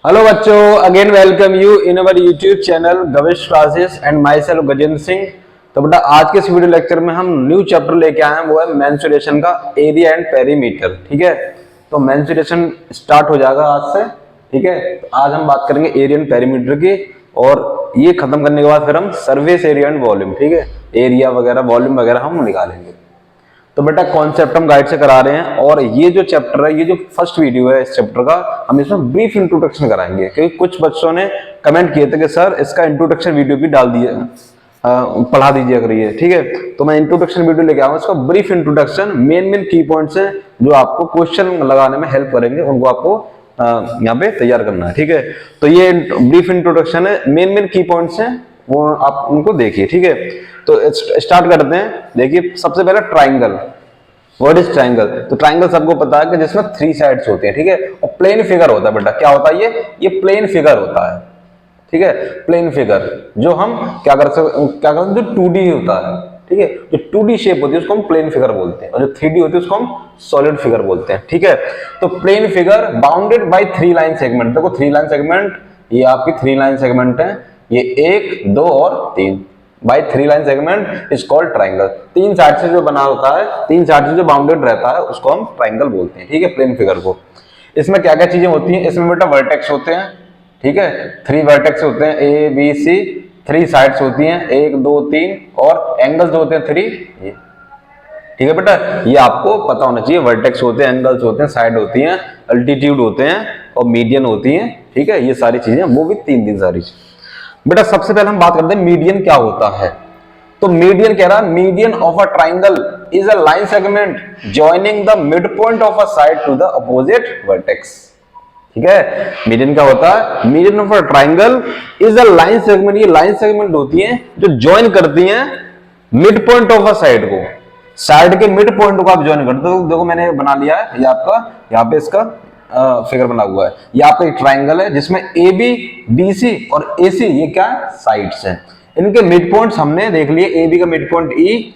Hello बच्चों, again welcome you in our YouTube channel Gavesh classes and myself Gajendra Singh. तो बेटा आज के इस वीडियो लेक्चर में हम न्यू चैप्टर लेके आए हैं, वो है मेंसुरेशन का एरिया एंड पेरीमीटर। ठीक है, तो मेंसुरेशन स्टार्ट हो जाएगा आज से। ठीक है, तो आज हम बात करेंगे एरिया एंड पेरीमीटर की, और ये खत्म करने के बाद फिर हम सर्विस एरिया एंड वॉल्यूम, ठीक है, एरिया वगैरह वॉल्यूम वगैरह हम निकालेंगे। तो बेटा कॉन्सेप्ट हम गाइड से करा रहे हैं, और ये जो चैप्टर है, ये जो फर्स्ट वीडियो है इस चैप्टर का, हम इसमें ब्रीफ इंट्रोडक्शन कराएंगे, क्योंकि कुछ बच्चों ने कमेंट किए थे कि सर इसका इंट्रोडक्शन वीडियो भी डाल दिए, पढ़ा दीजिए करिए। ठीक है, तो मैं इंट्रोडक्शन वीडियो लेके आऊंगा, इसका ब्रीफ इंट्रोडक्शन, मेन की पॉइंट्स हैं जो आपको क्वेश्चन लगाने में हेल्प करेंगे, उनको आपको यहाँ पे तैयार करना है। ठीक है, तो ये ब्रीफ इंट्रोडक्शन है, मेन की पॉइंट्स हैं, वो आप उनको देखिए। ठीक है, तो स्टार्ट करते हैं। देखिए सबसे पहले ट्राइंगल। What is triangle? तो ट्राइंगल सबको पता है कि जिसमें 3 साइड्स होते हैं। ठीक है, और प्लेन फिगर होता है। बेटा क्या होता है ये प्लेन फिगर होता है। ठीक है, प्लेन फिगर जो हम क्या करते हैं, जो 2D होता है। ठीक है, जो 2D शेप होती है उसको हम प्लेन फिगर बोलते हैं, और जो 3D होती है उसको हम सॉलिड फिगर बोलते हैं। ठीक है, तो plane figure bounded by 3 line segment. देखो 3 लाइन सेगमेंट, ये आपकी 3 लाइन सेगमेंट है, ये 1, 2 और 3 by 3 line segment is called triangle. 3 side से जो बना होता है, 3 साइड से जो बाउंडेड रहता है उसको हम ट्राइंगल बोलते हैं। ठीक है, प्लेन फिगर को। इसमें क्या क्या चीजें होती हैं? इसमें बेटा वर्टेक्स होते हैं। ठीक है, 3 वर्टेक्स होते हैं, ए बी सी। 3 साइड्स होती हैं, 1 2 3, और एंगल्स होते हैं 3। ये ठीक है बेटा, ये आपको पता होना चाहिए। वर्टेक्स होते हैं, एंगल्स होते हैं, साइड होती हैं, अल्टीट्यूड होते हैं, और मीडियन होती हैं। ठीक है, ये सारी चीजें, वो भी 3 सारी चीजें। बेटा सबसे पहले हम बात करते हैं मीडियन क्या होता है। तो मीडियन कह रहा है, median of a triangle is a line segment joining the mid point of a side to the opposite vertex. ठीक है, मीडियन क्या होता है? Median of a triangle is a line segment. ये लाइन सेगमेंट होती है जो ज्वाइन करती हैं mid point of a side को। साइड के मिड पॉइंट को आप ज्वाइन करते हो। देखो मैंने बना लिया है, ये आपका यहाँ पे इसका फिगर बना हुआ है। ये आपका एक ट्राइंगल है जिसमें ए बी बी सी और ए सी, ये क्या है? साइड्स हैं। इनके मिड पॉइंट्स हमने देख लिए, ए बी का मिड पॉइंट ई,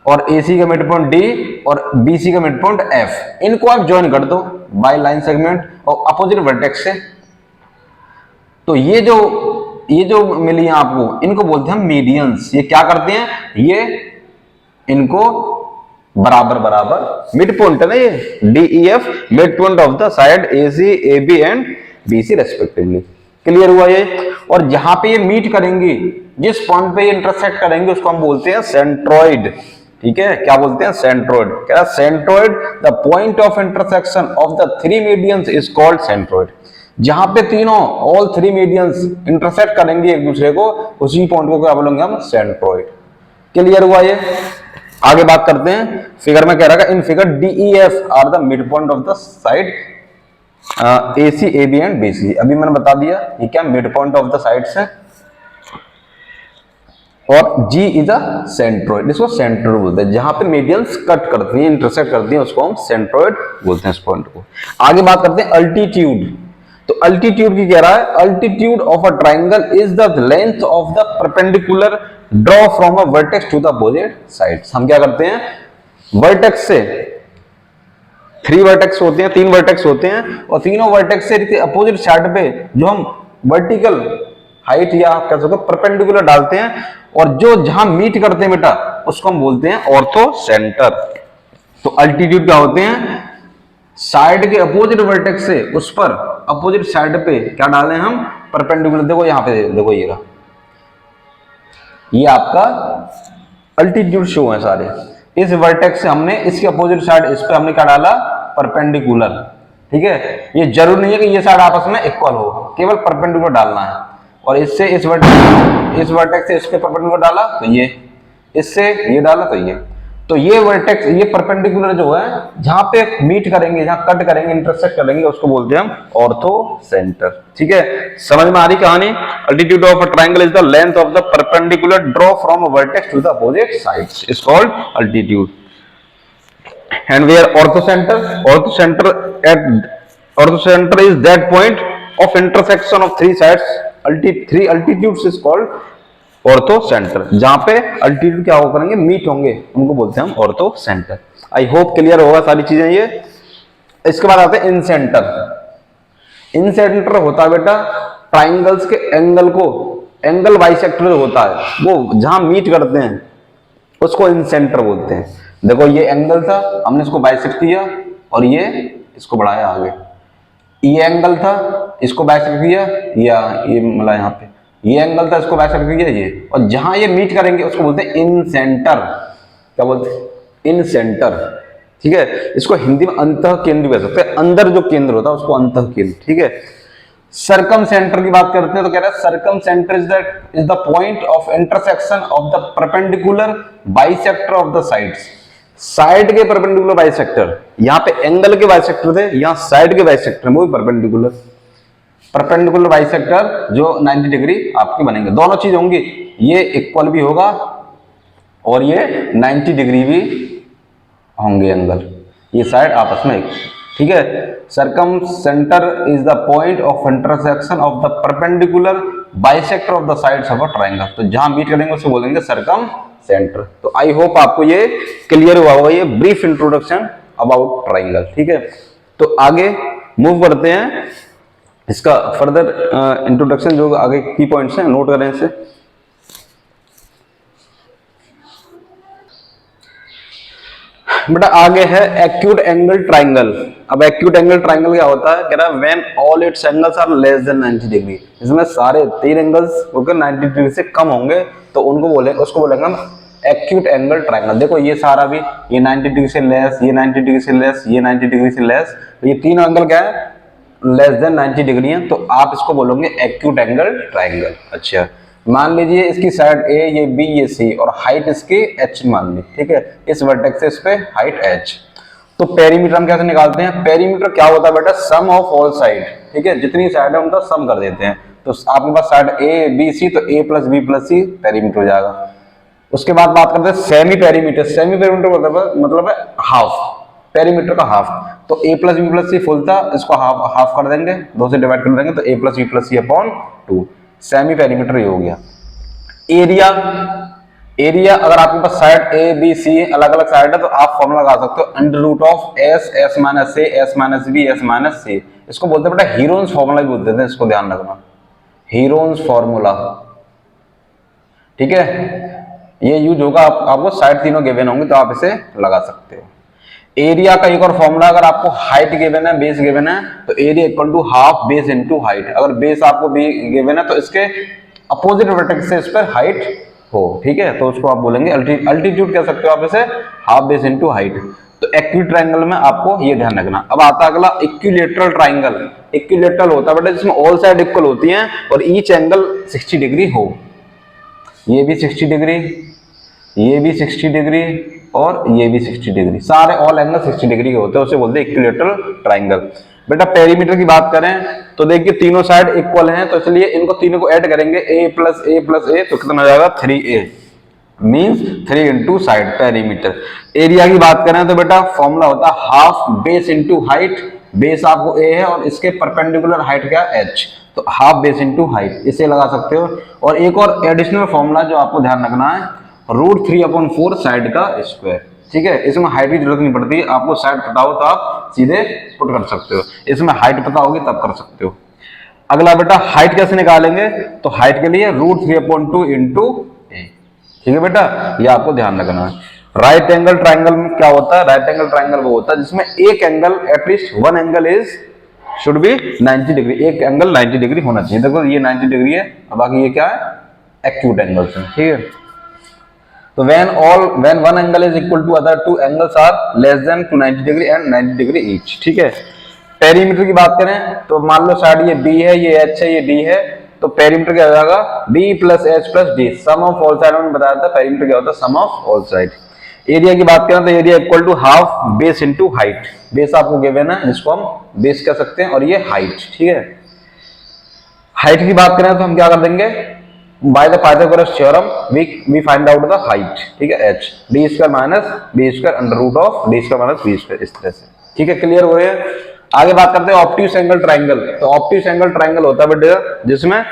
और ए सी का मिड पॉइंट डी, और बी सी का मिड पॉइंट एफ। इनको आप ज्वाइन कर दो बाय लाइन सेगमेंट और अपोजिट वर्टेक्स से। तो ये जो मिली है आपको, इनको बोलते हैं मीडियंस। ये क्या करते हैं? ये इनको बराबर बराबर मिड पॉइंट है ना, ये D E F, mid point of the side A C A B and B C respectively. Clear हुआ ये? और जहां पे ये मीट करेंगी, जिस पॉइंट पे ये इंटरसेक्ट करेंगे, उसको हम बोलते हैं सेंट्रोइड। ठीक है, क्या बोलते हैं? सेंट्रोइड। कह रहा centroid, the point of intersection of the 3 medians is called centroid. जहां पे तीनों ऑल 3 मीडियंस इंटरसेक्ट करेंगे एक दूसरे को, उसी पॉइंट को क्या बोलेंगे हम? सेंट्रोइड। क्लियर हुआ ये? आगे बात करते हैं। फिगर में कह रहा है, in figure D E F are the mid point of the side A C A B and B C. अभी मैंने बता दिया ये क्या mid point of the sides है, और जी इज अ सेंट्रोइड। इसको सेंट्रोइड बोलते हैं। जहां पे मीडियंस कट करती हैं, इंटरसेक्ट करती हैं, उसको हम सेंट्रोइड बोलते हैं इस पॉइंट को। आगे बात करते हैं अल्टीट्यूड। तो अल्टीट्यूड की कह रहा है, altitude of a triangle is the length of the perpendicular draw from a vertex to the opposite sides. हम क्या करते हैं? वर्टेक्स से 3 वर्टेक्स होते हैं, 3 वर्टेक्स होते हैं, और तीनों वर्टेक्स से अपोजिट साइड पे जो हम वर्टिकल हाइट या आप कह सकते हो परपेंडिकुलर डालते हैं, और जो जहां मीट करते हैं बेटा, उसको हम बोलते हैं ऑर्थो सेंटर। तो अल्टीट्यूड क्या होते हैं? साइड के अपोजिट वर्टेक्स से उस पर अपोजिट साइड पे क्या डालें हम? परपेंडिकुलर। देखो यहां पे देखो, ये आपका अल्टीट्यूड शो है सारे। इस वर्टेक्स से हमने इसके अपोजिट साइड, इस पे हमने क्या डाला? परपेंडिकुलर। ठीक है, ये जरूर नहीं है कि ये साइड आपस में इक्वल हो, केवल परपेंडिकुलर डालना है। और इससे इस वर्टेक्स से इस पे परपेंडिकुलर डाला तो ये, इससे ये डाला तो ये वर्टेक्स, ये परपेंडिकुलर जो है, जहां पे मीट करेंगे, जहां कट करेंगे, इंटरसेक्ट करेंगे, उसको बोलते हैं हम ऑर्थो सेंटर। ठीक है, समझ में आ रही कहानी? Altitude of a triangle is the length of the perpendicular draw from a vertex to the opposite sides is called altitude. And where orthocentre is that point of intersection of 3 sides. 3 altitudes is called orthocentre. जहां पे altitude क्या हो करेंगे? Meet होंगे, उनको बोलते हैं हम ortho centre. I hope clear होगा सारी चीजें ये। इसके बाद आते हैं इन सेंटर। इन सेंटर होता है बेटा ट्राइंगल्स के एंगल को, एंगल बाइसेक्टर होता है वो जहां मीट करते हैं उसको इन सेंटर बोलते हैं। देखो ये एंगल था, हमने इसको बाइसेक्ट किया और ये इसको बढ़ाया आगे। ये एंगल था, इसको बाइसेक्ट किया, या ये मतलब यहाँ पे ये एंगल था, इसको बाइसेक्ट किया ये, और जहां ये मीट करेंगे उसको बोलते हैं इन सेंटर। क्या बोलते हैं? इन सेंटर। ठीक है, इसको हिंदी में अंतः केंद्र भी कह सकते हैं, अंदर जो केंद्र होता है उसको अंतः केंद्र। ठीक है, सरकम सेंटर की बात करते हैं तो कह रहा है circumcenter is the point of intersection of the perpendicular bisector of the sides. Side के परपेंडिकुलर बाइसेक्टर, यहाँ पे एंगल के बाइसेक्टर थे, यहाँ साइड के बाइसेक्टर वो भी परपेंडिकुलर, परपेंडिकुलर बाइसेक्टर जो 90 डिग्री आपके बनेंगे। दोनों चीज होंगी, ये इक्वल भी होगा और ये 90 डिग्री भी होंगे एंगल, ये साइड आपस में। ठीक है, circumcenter is the point of intersection of the perpendicular bisector of the sides of a triangle. तो जहां मीट करेंगे उसको बोलेंगे सरकम सेंटर। तो आई होप आपको ये क्लियर हुआ होगा, ये ब्रीफ इंट्रोडक्शन अबाउट ट्रायंगल। ठीक है, तो आगे मूव करते हैं, इसका फर्दर इंट्रोडक्शन जो आगे की पॉइंट्स हैं नोट करें इसे। बेटा आगे है एक्यूट एंगल ट्राइंगल। अब एक्यूट एंगल ट्राइंगल क्या होता है? कह रहा है when all its angles are less than 90 degree. इसमें सारे तीन एंगल्स होकर 90 डिग्री से कम होंगे तो उनको बोले, उसको बोलेंगे हम एक्यूट एंगल ट्राइंगल। देखो ये सारा भी, ये 90 डिग्री से लेस, ये 90 डिग्री से लेस, ये 90 डिग्री से लेस, तो ये तीन एंगल क्या है? लेस देन 90 डिग्री है, तो आप इसको बोलोगे एक्यूट एंगल ट्राइंगल। अच्छा, मान लीजिए इसकी साइड ए, ये बी, ये सी, और हाइट इसकी एच मान ली। ठीक है, इस वर्टेक्स से इस पे हाइट एच। तो पेरीमीटर हम कैसे निकालते हैं? पेरीमीटर क्या होता है बेटा? सम ऑफ ऑल साइड। ठीक है, जितनी साइड है उनका सम कर देते हैं। तो आपके पास साइड ए बी सी, तो ए प्लस बी प्लस सी पेरीमीटर हो जाएगा। उसके बाद बात करते हैं सेमी पेरीमीटर। सेमी पेरीमीटर मतलब है हाफ, पेरीमीटर का हाफ। तो ए प्लस बी प्लस सी फुल था, इसको हाफ हाफ कर देंगे, दो से डिवाइड कर देंगे, तो ए plus B plus C upon 2। Semi perimeter ये हो गया। एरिया, एरिया अगर आपके पास साइड ए बी सी अलग अलग साइड है तो आप फॉर्मूला लगा सकते हो under root of S, S minus A, S minus B, S minus C. इसको बोलते हैं बेटा हीरोन्स फॉर्मूला भी बोलते थे, इसको ध्यान रखना, हीरोन्स फॉर्मूला। ठीक है, ये यूज होगा आपको साइड तीनों गिवन होंगे तो आप इसे लगा सकते हो। एरिया का एक और फॉर्मूला, अगर आपको हाइट गिवन है, बेस गिवन है, तो area equal to half base into height. अगर बेस आपको भी गिवन है तो इसके अपोजिट वर्टेक्स से इस पर हाइट हो। ठीक है, तो उसको आप बोलेंगे अल्टीट्यूड कह सकते हो आप इसे, हाफ बेस इनटू हाइट। तो एक्यूट ट्रायंगल में आपको ये ध्यान रखना। अब आता है अगला इक्विलेटरल ट्रायंगल। इक्विलेटरल होता है बेटा जिसमें ऑल साइड इक्वल होती हैं और ईच एंगल 60 डिग्री हो। ये भी 60 डिग्री, ये भी 60 डिग्री और ये भी 60 डिग्री, सारे ऑल एंगल 60 डिग्री के होते हैं, उसे बोलते हैं इक्विलेटरल ट्रायंगल। बेटा पेरीमीटर की बात करें तो देखिए तीनों साइड इक्वल हैं, तो इसलिए इनको तीनों को ऐड करेंगे, a प्लस ए प्लस ए, तो कितना हो जाएगा 3a, means 3 into side perimeter. Area की बात करें तो बेटा फॉर्मूला होता है half base into height. Base आपको a है और इसके परपेंडिकुलर हाइट क्या h, तो हाफ बेस इंटू हाइट, इसे लगा सकते हो। और एक और एडिशनल फॉर्मूला जो आपको ध्यान रखना है, √3/4 साइड का स्क्वायर। ठीक है, इसमें हाइट की जरूरत नहीं पड़ती, आपको साइड पता हो तो आप सीधे पुट कर सकते हो, इसमें हाइट पता होगी तब कर सकते हो। अगला बेटा हाइट कैसे निकालेंगे? तो हाइट के लिए √3/2 इंटू ए। ठीक है बेटा, ये आपको ध्यान रखना है। राइट एंगल ट्राइंगल में क्या होता है? राइट एंगल ट्राइंगल वो होता है जिसमें एक angle, at least one angle is should be 90 degree, एक एंगल 90 डिग्री होना चाहिए। देखो ये 90 डिग्री है, अब बाकी ये क्या है? एक्यूट एंगल्स हैं। ठीक है, तो when one angle is equal to other two angles are less than 290 degree and 90 degree each। ठीक है, पेरीमीटर की बात करें तो मान लो साइड ये B है, ये H है, ये D है, तो पेरीमीटर क्या हो जाएगा? B plus H plus D, sum of all side. मैंने बताया था पेरीमीटर क्या होता है? Sum of all side. Area की बात करें तो area equal to half base into height. Base आपको गिवन है जिसको हम बेस कह सकते हैं, और ये हाइट। ठीक है, हाइट की बात करें तो हम क्या कर देंगे? By the Pythagoras theorem we find out the height। ठीक है, h d² minus b² under root of d² minus b², इस तरह से। ठीक है, क्लियर हो रहे हैं? आगे बात करते हैं ऑब्ट्यूस एंगल ट्रायंगल। तो ऑब्ट्यूस एंगल ट्रायंगल होता है बेटा जिसमें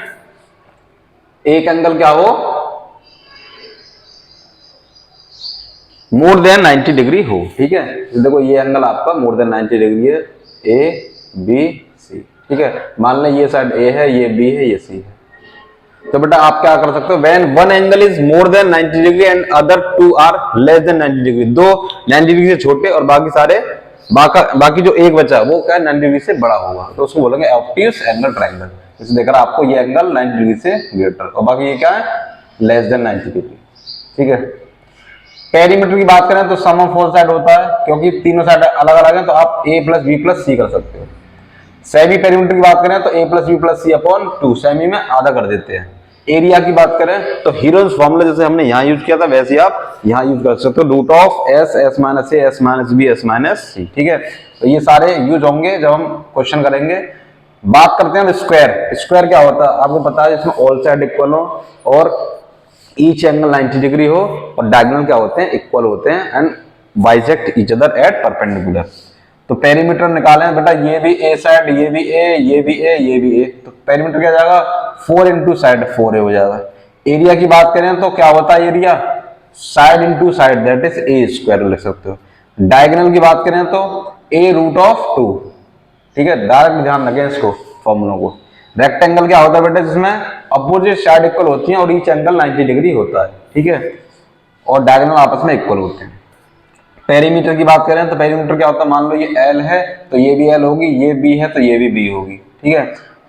एक एंगल क्या हो? मोर देन 90 डिग्री हो। ठीक है, देखो ये एंगल आपका मोर देन 90 डिग्री है, ए बी सी। ठीक है, मान लें ये साइड ए है, ये बी है, ये सी है, तो बेटा आप क्या कर सकते हो, when one angle is more than 90 degree and other two are less than 90 degree, दो 90 डिग्री से छोटे और बाकी सारे बाकी जो एक बचा वो क्या 90 डिग्री से बड़ा होगा, तो उसको बोलेंगे ऑब्ट्यूज एंगल ट्रायंगल। इसमें देख रहा आपको ये एंगल 90 डिग्री से ग्रेटर और बाकी ये क्या है लेस देन 90 डिग्री। ठीक है, पेरीमीटर की बात करें तो सम ऑफ फोर साइड होता है, क्योंकि तीनों साइड अलग अलग हैं तो आप a प्लस बी प्लस सी कर सकते हो। सेमी पेरीमीटर की बात करें तो a plus B plus C upon 2, semi में आधा कर देते हैं। एरिया की बात करें तो हीरोज फॉर्मूला जैसे हमने यहाँ यूज किया था वैसे आप यहाँ यूज कर सकते हो, root of S, S minus A, S minus B, S minus C. ठीक है, तो ये सारे यूज होंगे जब हम क्वेश्चन करेंगे। बात करते हैं स्क्वायर। स्क्वायर क्या होता है आपको पता है, जिसमें ऑल साइड इक्वल हो और ईच एंगल 90 डिग्री हो और डायगोनल क्या होते हैं इक्वल होते हैं and bisect each other at perpendicular. तो पेरीमीटर निकालें बेटा, ये भी ए साइड, ये भी ए, ये भी ए, ये भी ए, तो पेरीमीटर क्या जाएगा 4 इंटू साइड 4a हो जाएगा। एरिया की बात करें तो क्या होता है area, side into side that is a square लिख सकते हो। डायगोनल की बात करें तो a रूट ऑफ 2। ठीक है, डायरेक्ट ध्यान रखें इसको फॉर्मूलों को। रेक्टेंगल क्या होता है बेटा, जिसमें अपोजिट साइड इक्वल होती हैं और ईच एंगल 90 डिग्री होता है। ठीक है, और डायगोनल आपस में इक्वल होते हैं। पेरीमीटर की बात करें तो पेरीमीटर क्या होता है, मान लो ये L है तो ये भी L होगी, ये B है तो ये भी B होगी। ठीक है,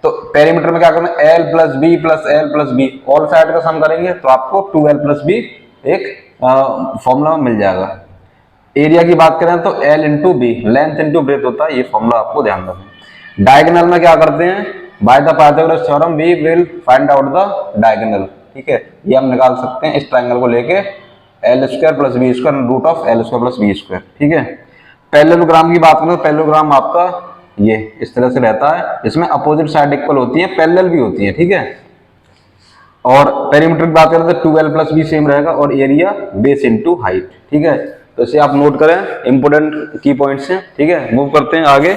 तो पेरीमीटर में क्या करना है, L plus B plus L plus B, all side का सम करेंगे तो आपको 2L प्लस बी एक फॉर्मूला मिल जाएगा। एरिया की बात करें तो L into B, length into breadth होता है, ये फॉर्मूला आपको ध्यान रखें। डायगोनल में क्या करते हैं, by the Pythagoras theorem we will find out the diagonal. ठीक है, ये हम निकाल सकते हैं इस ट्रायंगल को लेके, L square plus B square root of L square plus B square. ठीक है, पैरेललोग्राम की बात करें तो पैरेललोग्राम आपका ये इस तरह से रहता है, इसमें अपोजिट साइड इक्वल होती है, पैरेलल भी होती है। ठीक है, और पेरीमीटर की बात करें तो 2L प्लस बी सेम रहेगा और एरिया बेस इंटू हाइट। ठीक है, तो इसे आप नोट करें, इंपोर्टेंट की पॉइंट्स हैं। ठीक है, मूव करते हैं आगे।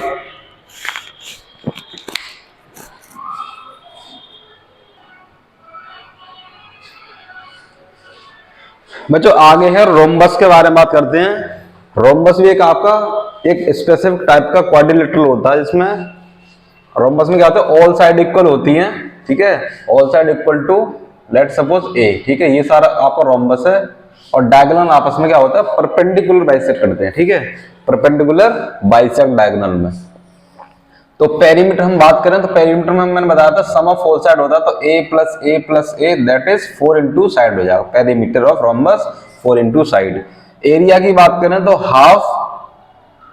बच्चों आगे है रोम्बस के बारे में बात करते हैं। रोम्बस भी एक आपका एक स्पेसिफिक टाइप का क्वाड्रिलेटरल होता है, जिसमें रोम्बस में क्या होता है, ऑल साइड इक्वल होती हैं। ठीक है, all side equal to let suppose A. ठीक है, ये सारा आपका रोम्बस है और डायगोनल आपस में क्या होता है, परपेंडिकुलर बाइसेक्ट करते हैं। ठीक है, परपेंडिकुलर बाइसेक्ट डायगोनल में। तो पेरीमीटर हम बात करें तो पेरीमीटर में मैंने बताया था सम ऑफ फोर साइड होता है, तो a plus A that is 4 into side हो जाएगा। Perimeter of rhombus 4 into side. Area की बात करें तो हाफ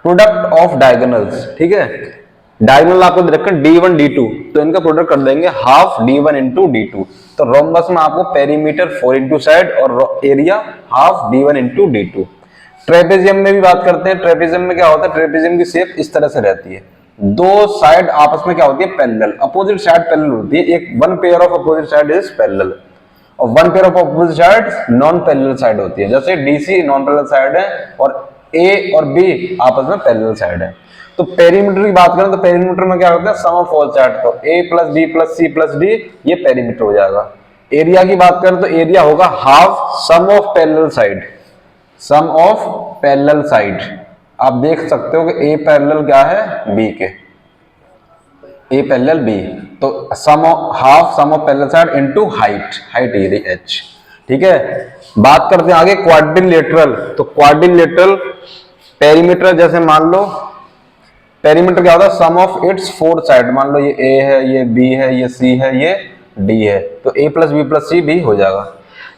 प्रोडक्ट ऑफ डायगोनल्स। ठीक है, डायगोनल आपको दे रखा है D1 D2, तो इनका प्रोडक्ट कर देंगे हाफ D1 इंटू D2। तो रोम्बस में आपको पेरीमीटर 4 इंटू साइड और area half D1 into D2। Trapezium में भी बात करते हैं। ट्रेपेजियम में क्या होता है, ट्रेपेजियम की शेप इस तरह से रहती है, दो साइड आपस में क्या होती है, पैरेलल, अपोजिट साइड पैरेलल होती है। एक one pair of opposite side is parallel और one pair of opposite side non parallel side होती है। जैसे DC नॉन पैरेलल साइड है और A और B आपस में पैरेलल साइड है। तो पेरीमीटर की बात करें तो पेरीमीटर में क्या होता है, सम ऑफ ऑल साइड, तो A plus B plus C plus D ये पेरीमीटर हो जाएगा। एरिया की बात करें तो एरिया होगा half sum of parallel side, sum of parallel side. आप देख सकते हो कि A पैरेलल क्या है B के, A पैरेलल B, तो sum of half sum of parallel side into height, height area H। ठीक है, बात करते हैं आगे क्वाड्रिलेटरल। तो क्वाड्रिलेटरल पेरीमीटर जैसे मान लो, पेरीमीटर क्या होता है, sum of its four side. मान लो ये A है, ये B है, ये C है, ये D है, तो A plus B plus C भी हो जाएगा।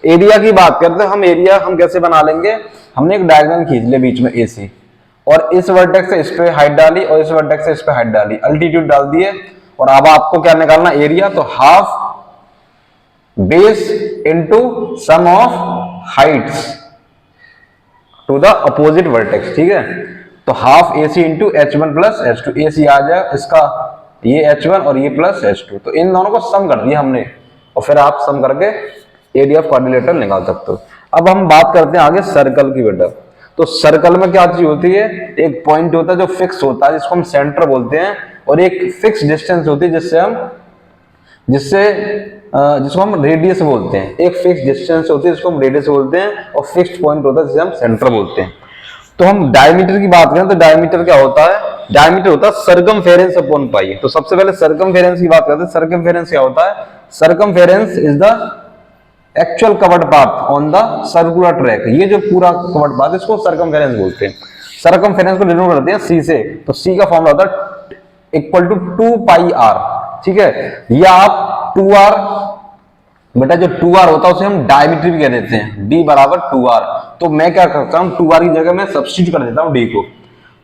एरिया की बात करते हैं हम, एरिया हम कैसे बना लेंगे, हमने एक डायगोनल खींच लिया बीच में AC और इस वर्टेक्स से इस पे हाइट डाली और इस वर्टेक्स से इस पे हाइट डाली, अल्टीट्यूड डाल दिए और अब आपको क्या निकालना एरिया, तो half base into sum of heights to the opposite vertex. ठीक है, तो half AC into H1 plus H2, AC आ जाए इसका ये H1 और ये प्लस H2, तो इन दोनों को सम कर दिया हमने और फिर आप सम करके एरिया ऑफ क्वाड्रिलेटरल निकाल सकते हो। अब हम बात करते हैं आगे सर्कल की बेटा। तो सर्कल में क्या चीज होती है, एक पॉइंट होता है जो फिक्स होता है जिसको हम सेंटर बोलते हैं और एक फिक्स डिस्टेंस होती है जिसको हम रेडियस बोलते हैं। एक फिक्स डिस्टेंस होती है जिसको हम रेडियस बोलते हैं और फिक्स्ड पॉइंट होता है जिसे हम सेंटर बोलते हैं। तो हम डायमीटर की बात करें तो डायमीटर क्या होता है, डायमीटर होता है सर्कमफेरेंस अपॉन पाई। तो सबसे पहले सर्कमफेरेंस की बात करते हैं। सर्कमफेरेंस क्या होता है? Circumference is the actual covered path on the circular track. ये जो पूरा कवर्ड पाथ इसको सर्कमफेरेंस बोलते हैं। सर्कमफेरेंस को डिनोट करते हैं सी से। तो सी का फॉर्मूला होता है इक्वल टू 2 पाई आर। ठीक है, या आप 2r, बेटा जो 2r होता है उसे हम डायमीटर भी कह देते हैं, d बराबर 2r। तो मैं क्या करता हूं, 2r की जगह मैं सब्स्टिट्यूट कर देता हूं d को,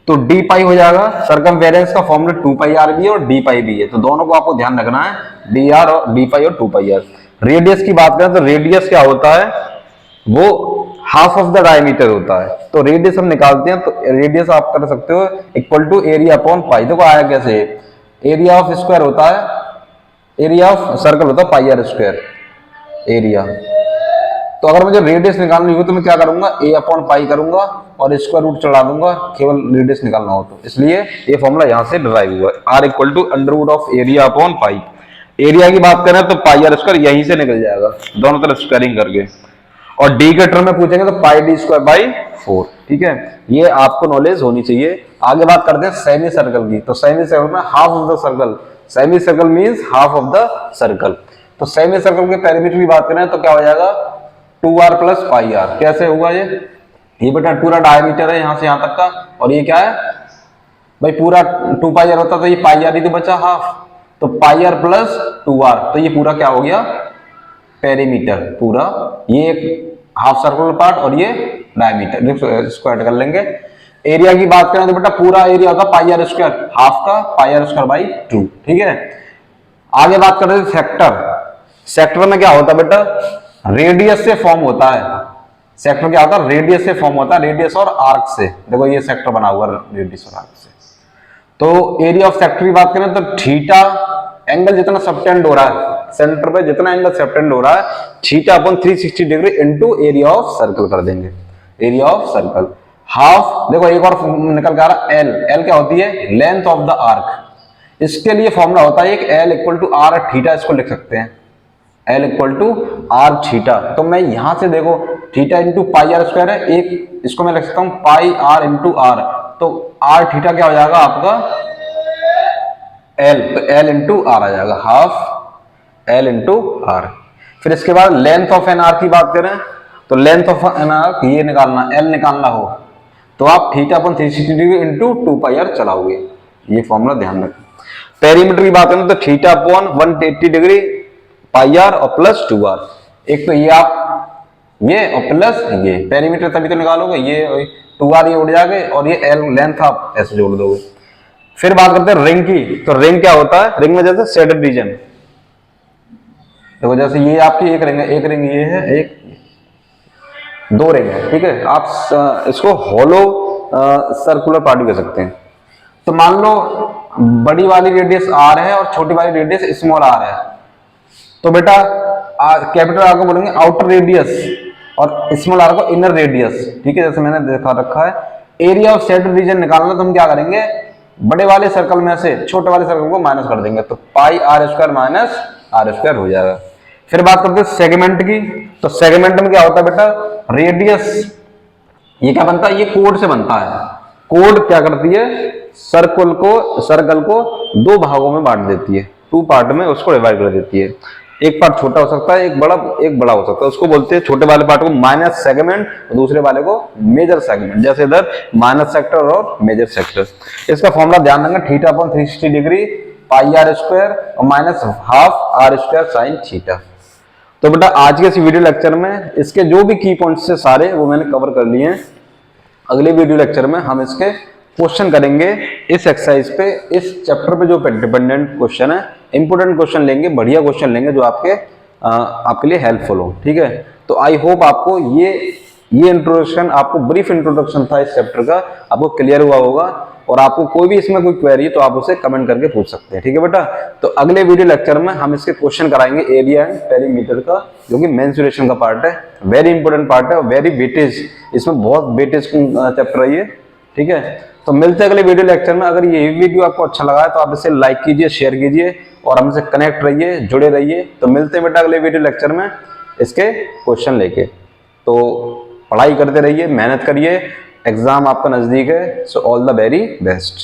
तो d पाई हो जाएगा। सर्कमफेरेंस का फॉर्मूला 2 पाई आर भी है और d पाई भी है, तो दोनों को आपको ध्यान रखना है, dr और d पाई और 2 पाई आर। रेडियस की बात करें तो रेडियस क्या होता है, वो हाफ ऑफ द डायमीटर होता है। तो रेडियस हम निकालते हैं, तो रेडियस आप कर सकते हो equal to area upon pi. देखो आया कैसे, एरिया ऑफ स्क्वायर होता है, एरिया ऑफ सर्कल होता है पाई आर स्क्वायर एरिया। तो अगर मुझे रेडियस निकालनी हो तो मैं क्या करूंगा, a अपॉन पाई करूंगा और स्क्वायर रूट चढ़ा दूंगा, केवल रेडियस निकालना हो तो। इसलिए ये फॉर्मूला यहां से डिराइव हुआ है, r equal to under root of area upon pi. Area की बात करें तो पाई आर स्क्वायर यहीं से निकल जाएगा, दोनों तरफ स्क्वायरिंग करके। और डी के टर्म में पूछेंगे तो पाई डी स्क्वायर बाई 4। ठीक है, ये आपको नॉलेज होनी चाहिए। आगे बात करते हैं सेमी सर्कल की। तो सेमी सर्कल में half of the circle, semi circle means half of the circle. तो सेमी सर्कल के पेरीमीटर की बात करें तो क्या हो जाएगा, 2r प्लस पाई आर। कैसे हुआ ये बेटा पूरा डायमीटर है यहां से यहां तक का, और ये क्या है भाई, पूरा 2 पाई आर होता तो ये पाई आर ही तो बचा हाफ, तो पाई आर प्लस 2r, तो ये पूरा क्या हो गया, पेरीमीटर पूरा। ये एक हाफ सर्कुलर पार्ट और ये डायमीटर, स्क्वायर कर लेंगे। एरिया की बात करें तो बेटा पूरा एरिया होगा पाई आर स्क्वायर, हाफ का पाई आर स्क्वायर बाई 2। ठीक है, आगे बात करते हैं सेक्टर। सेक्टर में क्या होता है बेटा, रेडियस से फॉर्म होता है। सेक्टर क्या होता है, रेडियस से फॉर्म होता है, रेडियस और आर्क से। देखो ये सेक्टर बना हुआ रेडियस और आर्क से। तो एरिया ऑफ सेक्टर की बात करें तो थीटा, एंगल जितना सबटेंड हो रहा है सेंटर पे, जितना एंगल सबटेंड हो रहा है, theta upon 360 degree into area of circle कर देंगे, एरिया ऑफ सर्कल। हाफ, देखो एक और निकल के आ रहा है, एल क्या होती है, लेंथ ऑफ द आर्क। इसके लिए फॉर्मूला होता है एक L equal to R theta, इसको लिख सकते हैं L equal to R theta. तो मैं यहां से देखो theta into pi are square है, एक इसको मैं लिख सकता हूं पाई आर इंटू आर। तो आर थीटा क्या हो जाएगा आपका एल, तो एल इंटू आर आ जाएगा, हाफ एल इंटू आर। फिर इसके बाद लेंथ ऑफ एन आर की बात करें तो लेंथ ऑफ एन आर ये निकालना, एल निकालना हो तो आप theta upon 360 degree into 2 pi R चलाओगे, ये फॉर्मूला ध्यान रखें। पेरीमीटर की बात करें तो theta upon 180 degree pi R और प्लस 2r। एक तो ये आप ये और प्लस ये पेरीमीटर तभी तो निकालोगे, ये 2r ये उड़ जाएगा और ये एल लेंथ आप ऐसे जोड़ दोगे। फिर बात करते हैं रिंग की। तो रिंग क्या होता है, रिंग में जैसे शेडेड रीजन, देखो जैसे ये आपकी एक रिंग है, एक रिंग ये है, एक दो रिंग है। ठीक है, आप इसको होलो सर्कुलर पार्ट भी कह सकते हैं। तो मान लो बड़ी वाली रेडियस आर है और छोटी वाली रेडियस स्मॉल आर है, तो बेटा कैपिटल आर को बोलेंगे आउटर रेडियस और स्मॉल आर को इनर रेडियस। ठीक है, जैसे मैंने देखा रखा है। एरिया ऑफ शेडेड रीजन निकालना तो हम क्या करेंगे, बड़े वाले सर्कल में से छोटे वाले सर्कल को माइनस कर देंगे, तो pi are square minus r square हो जाएगा। फिर बात करते हैं सेगमेंट की। तो सेगमेंट में क्या होता है बेटा, रेडियस ये क्या बनता है, ये कोड से बनता है। कोड क्या करती है, सर्कल को दो भागों में बांट देती है, 2 पार्ट में उसको डिवाइड कर देती है। एक पार्ट छोटा हो सकता है, एक बड़ा हो सकता है। उसको बोलते हैं, छोटे वाले पार्ट को माइनस सेगमेंट और दूसरे वाले को मेजर सेगमेंट। जैसे इधर माइनस सेक्टर और मेजर सेक्टर। इसका फॉर्मूला ध्यान रखना, theta upon 360 degree pi are square और minus half r square sine theta. तो बेटा आज के इस वीडियो लेक्चर में इसके जो भी की पॉइंट्स से सारे वो मैंने कवर कर लिए हैं। अगले वीडियो लेक्चर में हम इसके क्वेश्चन करेंगे इस एक्सरसाइज पे, इस चैप्टर पे जो डिपेंडेंट क्वेश्चन है, इंपोर्टेंट क्वेश्चन लेंगे, बढ़िया क्वेश्चन लेंगे जो आपके लिए हेल्पफुल हो। ठीक है, तो आई होप आपको ये इंट्रोडक्शन, आपको ब्रीफ इंट्रोडक्शन था इस चैप्टर का, आपको क्लियर हुआ होगा। और आपको कोई भी इसमें कोई क्वेरी है तो आप उसे कमेंट करके पूछ सकते हैं। ठीक है बेटा, तो अगले वीडियो लेक्चर में हम इसके क्वेश्चन कराएंगे एरिया एंड पेरीमीटर का, जो कि मेंसुरेशन का पार्ट है, वेरी इंपॉर्टेंट पार्ट है और वेरी वेटेज, इसमें बहुत वेटेज चैप्टर है ये। ठीक है, तो मिलते हैं अगले वीडियो लेक्चर में। अगर ये वीडियो आपको अच्छा लगा है तो आप इसे लाइक कीजिए, शेयर कीजिए और हमसे कनेक्ट रहिए, जुड़े रहिए। तो मिलते हैं बेटा अगले वीडियो लेक्चर में इसके क्वेश्चन लेके। तो पढ़ाई करते रहिए, मेहनत करिए, एग्जाम आपका नजदीक है। So all the very best.